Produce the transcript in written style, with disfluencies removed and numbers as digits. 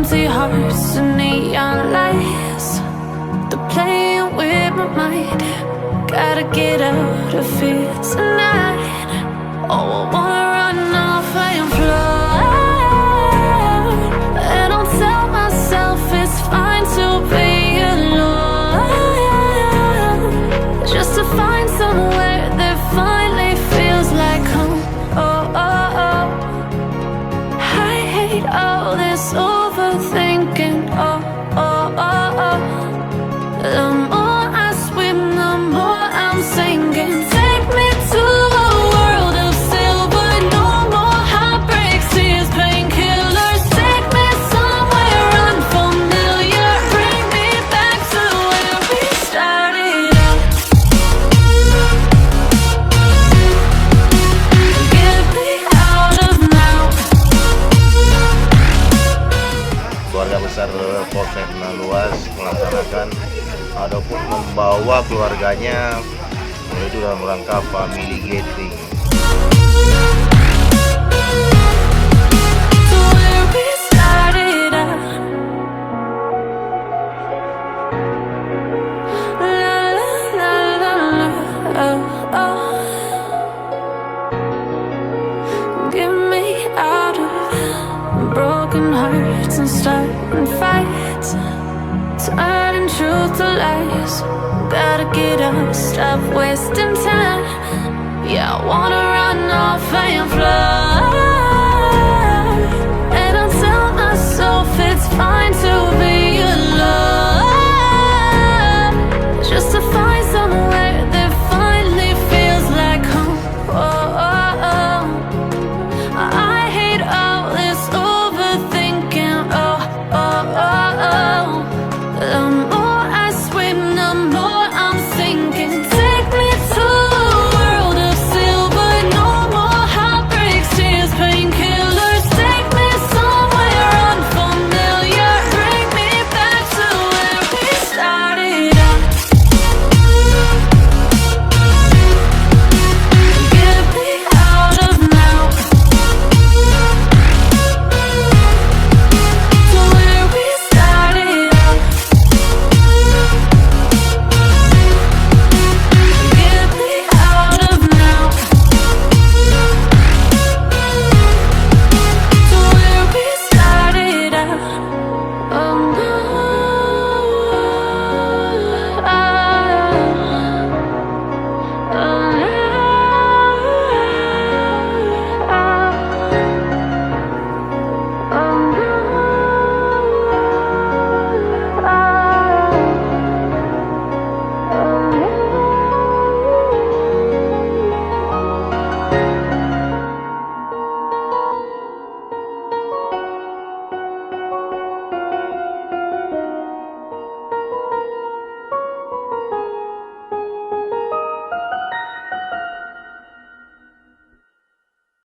empty hearts and neon lights. They're playing with my mind. Gotta get out of here tonight. Oh, I wanna run off and fly. And I'll tell myself it's fine to be alone, just to find somewhere that finally feels like home. Oh, oh, oh. I hate all this overthinking. Oh, oh, oh, oh. The more I swim, the more I'm sinking. Take me to a world of silver. No more heartbreaks, tears, painkillers. Take me somewhere unfamiliar. Bring me back to where we started out. Get me out of now. Keluarga besar Polsek Naluas melaksanakan ataupun membawa keluarganya yaitu dalam rangka family gathering. To where we started out. La la la la la. Oh, oh. Get me out of broken hearts and starting fights, turning truth to lies. Gotta get up, stop wasting time. Yeah, I wanna run off and fly.